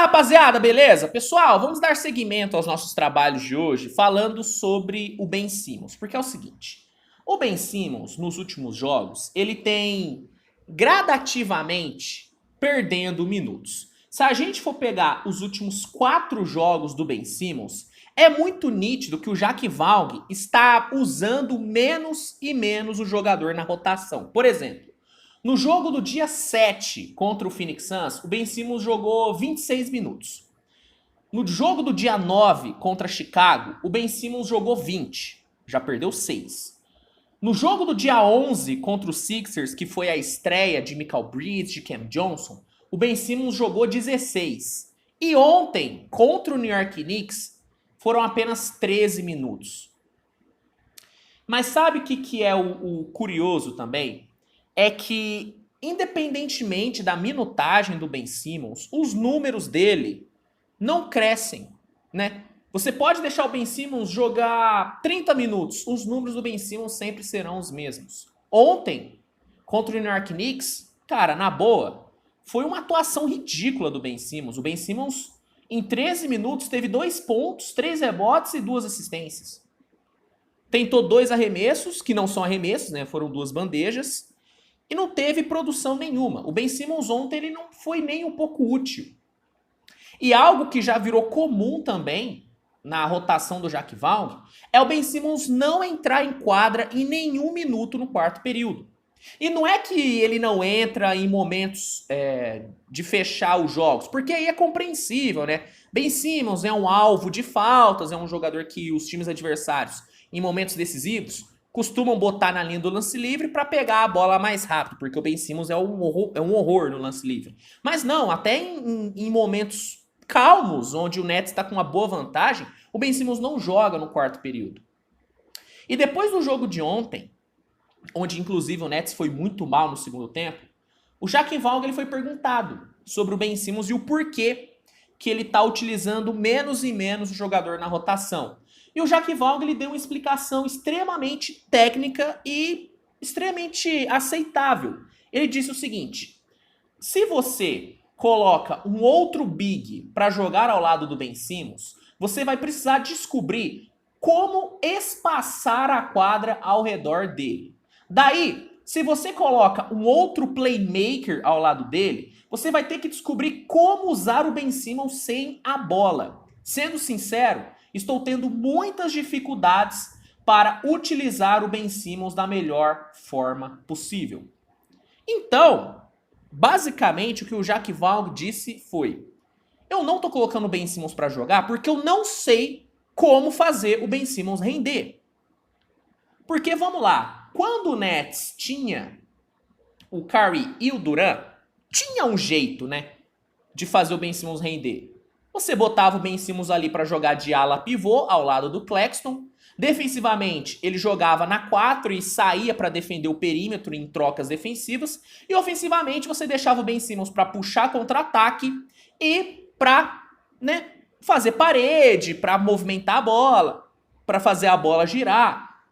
Rapaziada, beleza? Pessoal, vamos dar seguimento aos nossos trabalhos de hoje falando sobre o Ben Simmons, porque é o seguinte, o Ben Simmons, nos últimos jogos, ele tem gradativamente perdendo minutos. Se a gente for pegar os últimos 4 jogos do Ben Simmons, é muito nítido que o Jacques Vaughn está usando menos e menos o jogador na rotação. Por exemplo, no jogo do dia 7 contra o Phoenix Suns, o Ben Simmons jogou 26 minutos. No jogo do dia 9 contra Chicago, o Ben Simmons jogou 20. Já perdeu 6. No jogo do dia 11 contra os Sixers, que foi a estreia de Mikal Bridges, de Cam Johnson, o Ben Simmons jogou 16. E ontem, contra o New York Knicks, foram apenas 13 minutos. Mas sabe o que é o curioso também? É que, independentemente da minutagem do Ben Simmons, os números dele não crescem, né? Você pode deixar o Ben Simmons jogar 30 minutos, os números do Ben Simmons sempre serão os mesmos. Ontem, contra o New York Knicks, cara, na boa, foi uma atuação ridícula do Ben Simmons. O Ben Simmons, em 13 minutos, teve 2 pontos, 3 rebotes e 2 assistências. Tentou 2 arremessos, que não são arremessos, né? Foram 2 bandejas. E não teve produção nenhuma. O Ben Simmons ontem ele não foi nem um pouco útil. E algo que já virou comum também na rotação do Jacques Vaughn é o Ben Simmons não entrar em quadra em nenhum minuto no quarto período. E não é que ele não entra em momentos de fechar os jogos, porque aí é compreensível, né? Ben Simmons é um alvo de faltas, é um jogador que os times adversários, em momentos decisivos, costumam botar na linha do lance livre para pegar a bola mais rápido, porque o Ben Simmons é um horror no lance livre. Mas não, até em momentos calmos, onde o Nets está com uma boa vantagem, o Ben Simmons não joga no quarto período. E depois do jogo de ontem, onde inclusive o Nets foi muito mal no segundo tempo, o Jacques Vaughn ele foi perguntado sobre o Ben Simmons e o porquê que ele está utilizando menos e menos o jogador na rotação. E o Jacques Vaughn ele deu uma explicação extremamente técnica e extremamente aceitável. Ele disse o seguinte: se você coloca um outro big para jogar ao lado do Ben Simmons, você vai precisar descobrir como espaçar a quadra ao redor dele. Daí, se você coloca um outro playmaker ao lado dele, você vai ter que descobrir como usar o Ben Simmons sem a bola. Sendo sincero, estou tendo muitas dificuldades para utilizar o Ben Simmons da melhor forma possível. Então, basicamente o que o Jacques Vaughn disse foi: eu não estou colocando o Ben Simmons para jogar porque eu não sei como fazer o Ben Simmons render. Porque, vamos lá, quando o Nets tinha o Curry e o Durant, tinha um jeito, né, de fazer o Ben Simmons render. Você botava o Ben Simmons ali para jogar de ala pivô ao lado do Claxton. Defensivamente, ele jogava na 4 e saía para defender o perímetro em trocas defensivas. E ofensivamente, você deixava o Ben Simmons para puxar contra-ataque e para, né, fazer parede, para movimentar a bola, para fazer a bola girar.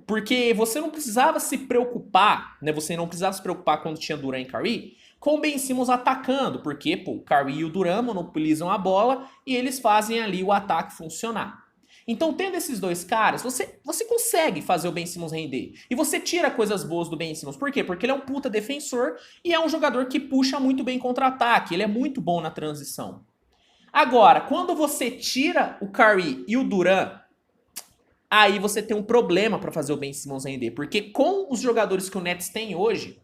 Porque você não precisava se preocupar, né? Você não precisava se preocupar quando tinha Durant e Curry com o Ben Simmons atacando, porque pô, o Curry e o Durant monopolizam a bola e eles fazem ali o ataque funcionar. Então, tendo esses dois caras, você consegue fazer o Ben Simmons render. E você tira coisas boas do Ben Simmons. Por quê? Porque ele é um puta defensor e é um jogador que puxa muito bem contra-ataque. Ele é muito bom na transição. Agora, quando você tira o Curry e o Durant, aí você tem um problema para fazer o Ben Simmons render. Porque com os jogadores que o Nets tem hoje,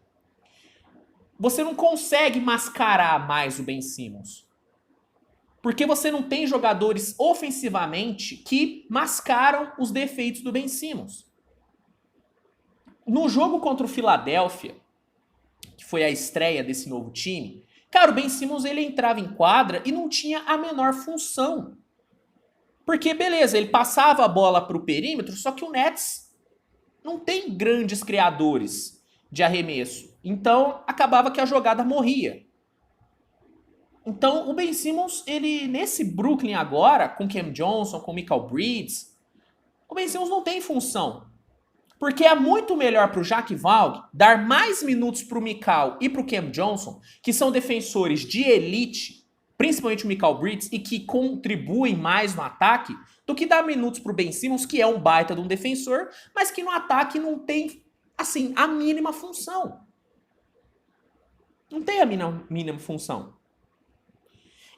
você não consegue mascarar mais o Ben Simmons. Porque você não tem jogadores ofensivamente que mascaram os defeitos do Ben Simmons. No jogo contra o Philadelphia, que foi a estreia desse novo time, cara, o Ben Simmons ele entrava em quadra e não tinha a menor função. Porque, beleza, ele passava a bola para o perímetro, só que o Nets não tem grandes criadores de arremesso. Então, acabava que a jogada morria. Então, o Ben Simmons, ele nesse Brooklyn agora, com Cam Johnson, com Mikal Bridges, o Ben Simmons não tem função. Porque é muito melhor para o Jacques Vaughn dar mais minutos para o Mikal e para o Cam Johnson, que são defensores de elite, principalmente o Mikal Bridges, e que contribuem mais no ataque, do que dar minutos pro Ben Simmons, que é um baita de um defensor, mas que no ataque não tem, assim, a mínima função. Não tem a mínima função.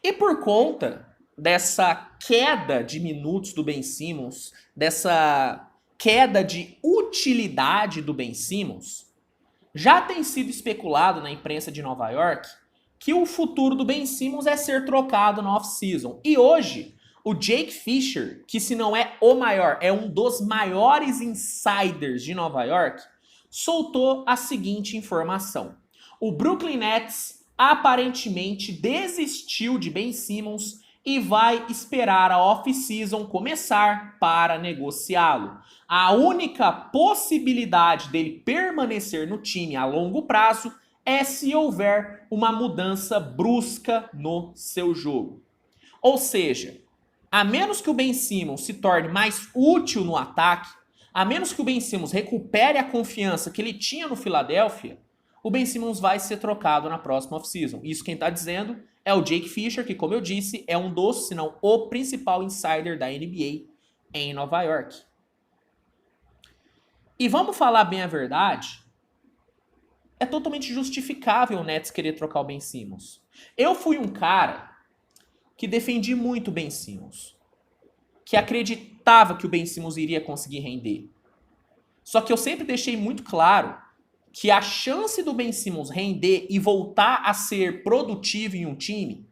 E por conta dessa queda de minutos do Ben Simmons, dessa queda de utilidade do Ben Simmons, já tem sido especulado na imprensa de Nova York que o futuro do Ben Simmons é ser trocado no off-season. E hoje, o Jake Fisher, que se não é o maior, é um dos maiores insiders de Nova York, soltou a seguinte informação. O Brooklyn Nets aparentemente desistiu de Ben Simmons e vai esperar a off-season começar para negociá-lo. A única possibilidade dele permanecer no time a longo prazo é se houver uma mudança brusca no seu jogo. Ou seja, a menos que o Ben Simmons se torne mais útil no ataque, a menos que o Ben Simmons recupere a confiança que ele tinha no Philadelphia, o Ben Simmons vai ser trocado na próxima off-season. Isso quem está dizendo é o Jake Fisher, que, como eu disse, é um dos, se não o principal insider da NBA em Nova York. E vamos falar bem a verdade, é totalmente justificável o Nets querer trocar o Ben Simmons. Eu fui um cara que defendi muito o Ben Simmons, que acreditava que o Ben Simmons iria conseguir render. Só que eu sempre deixei muito claro que a chance do Ben Simmons render e voltar a ser produtivo em um time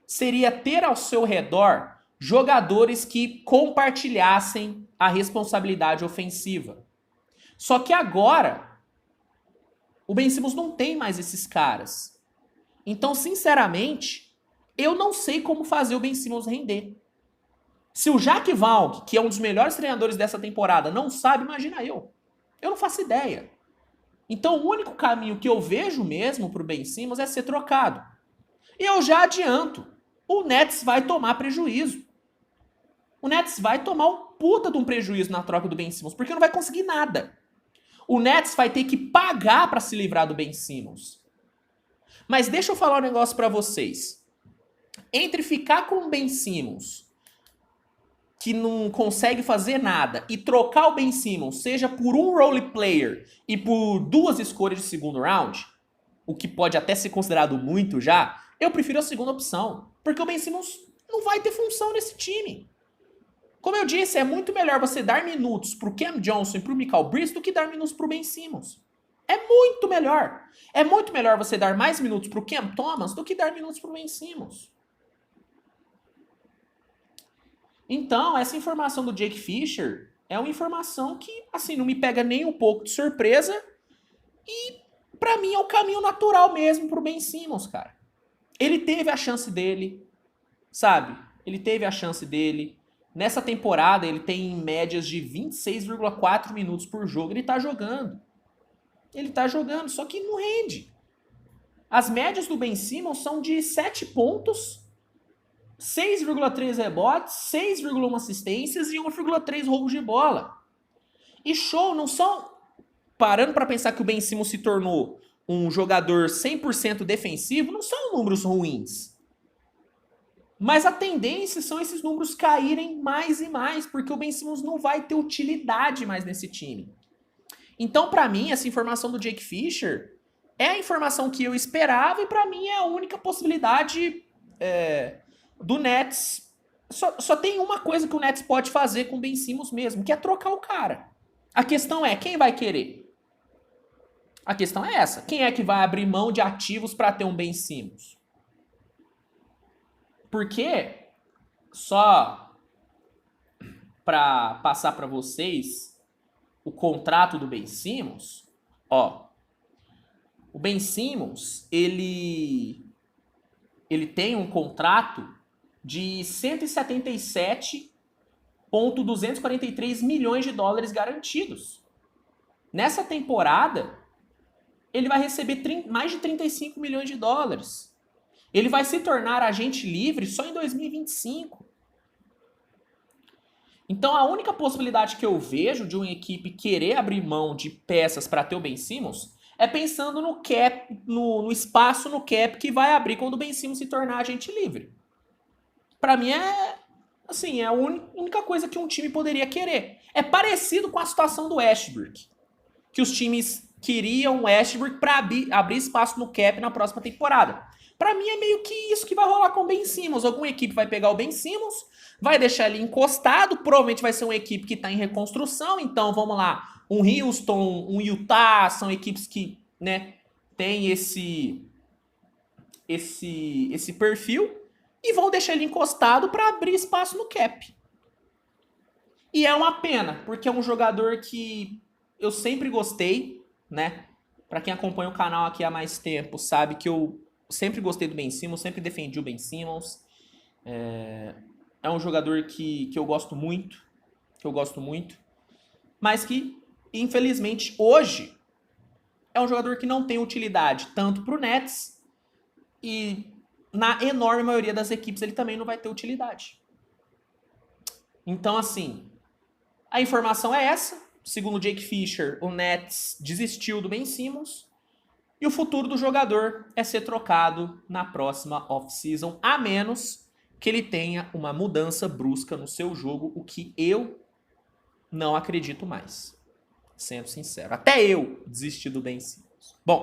seria ter ao seu redor jogadores que compartilhassem a responsabilidade ofensiva. Só que agora, o Ben Simmons não tem mais esses caras. Então, sinceramente, eu não sei como fazer o Ben Simmons render. Se o Jacques Vaughn, que é um dos melhores treinadores dessa temporada, não sabe, imagina eu. Eu não faço ideia. Então, o único caminho que eu vejo mesmo pro Ben Simmons é ser trocado. E eu já adianto, o Nets vai tomar prejuízo. O Nets vai tomar um puta de um prejuízo na troca do Ben Simmons, porque não vai conseguir nada. O Nets vai ter que pagar para se livrar do Ben Simmons. Mas deixa eu falar um negócio para vocês. Entre ficar com o Ben Simmons, que não consegue fazer nada, e trocar o Ben Simmons, seja por um role player e por 2 escolhas de segundo round, o que pode até ser considerado muito já, eu prefiro a segunda opção. Porque o Ben Simmons não vai ter função nesse time. Como eu disse, é muito melhor você dar minutos pro Cam Johnson e pro Mikal Bridges do que dar minutos pro Ben Simmons. É muito melhor. É muito melhor você dar mais minutos pro Cam Thomas do que dar minutos pro Ben Simmons. Então, essa informação do Jake Fisher é uma informação que, assim, não me pega nem um pouco de surpresa e, pra mim, é o caminho natural mesmo pro Ben Simmons, cara. Ele teve a chance dele, sabe? Ele teve a chance dele. Nessa temporada, ele tem médias de 26,4 minutos por jogo. Ele tá jogando. Ele tá jogando, só que não rende. As médias do Ben Simmons são de 7 pontos, 6,3 rebotes, 6,1 assistências e 1,3 roubos de bola. E show, não são... Parando para pensar que o Ben Simmons se tornou um jogador 100% defensivo, não são números ruins. Mas a tendência são esses números caírem mais e mais, porque o Ben Simmons não vai ter utilidade mais nesse time. Então, para mim, essa informação do Jake Fisher é a informação que eu esperava e para mim é a única possibilidade do Nets. Só tem uma coisa que o Nets pode fazer com o Ben Simmons mesmo, que é trocar o cara. A questão é, quem vai querer? A questão é essa. Quem é que vai abrir mão de ativos para ter um Ben Simmons? Porque, só para passar para vocês o contrato do Ben Simmons, ó, o Ben Simmons, ele tem um contrato de 177,243 milhões de dólares garantidos. Nessa temporada, ele vai receber mais de 35 milhões de dólares. Ele vai se tornar agente livre só em 2025. Então, a única possibilidade que eu vejo de uma equipe querer abrir mão de peças para ter o Ben Simmons é pensando no cap, no espaço no cap que vai abrir quando o Ben Simmons se tornar agente livre. pra mim assim, é a única coisa que um time poderia querer. É parecido com a situação do Westbrook, que os times queriam o Westbrook pra abrir espaço no cap na próxima temporada. Pra mim é meio que isso que vai rolar com o Ben Simmons. Alguma equipe vai pegar o Ben Simmons, vai deixar ele encostado, provavelmente vai ser uma equipe que tá em reconstrução, então vamos lá, um Houston, um Utah, são equipes que, né, tem esse perfil e vão deixar ele encostado para abrir espaço no cap. E é uma pena, porque é um jogador que eu sempre gostei, né? Para quem acompanha o canal aqui há mais tempo, sabe que eu sempre gostei do Ben Simmons, sempre defendi o Ben Simmons. É um jogador que eu gosto muito, mas que, infelizmente, hoje é um jogador que não tem utilidade tanto para o Nets e na enorme maioria das equipes ele também não vai ter utilidade. Então, assim, a informação é essa. Segundo o Jake Fisher, o Nets desistiu do Ben Simmons e o futuro do jogador é ser trocado na próxima off-season, a menos que ele tenha uma mudança brusca no seu jogo, o que eu não acredito mais, sendo sincero. Até eu desisti do Ben Simmons. Bom,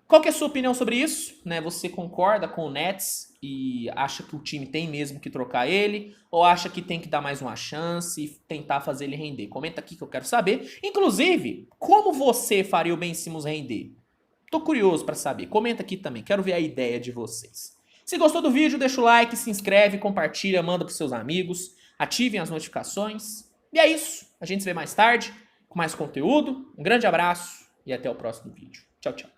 qual que é a sua opinião sobre isso? Né? Você concorda com o Nets e acha que o time tem mesmo que trocar ele? Ou acha que tem que dar mais uma chance e tentar fazer ele render? Comenta aqui que eu quero saber. Inclusive, como você faria o Ben Simmons render? Tô curioso para saber. Comenta aqui também. Quero ver a ideia de vocês. Se gostou do vídeo, deixa o like, se inscreve, compartilha, manda pros seus amigos. Ativem as notificações. E é isso. A gente se vê mais tarde com mais conteúdo. Um grande abraço e até o próximo vídeo. Tchau, tchau.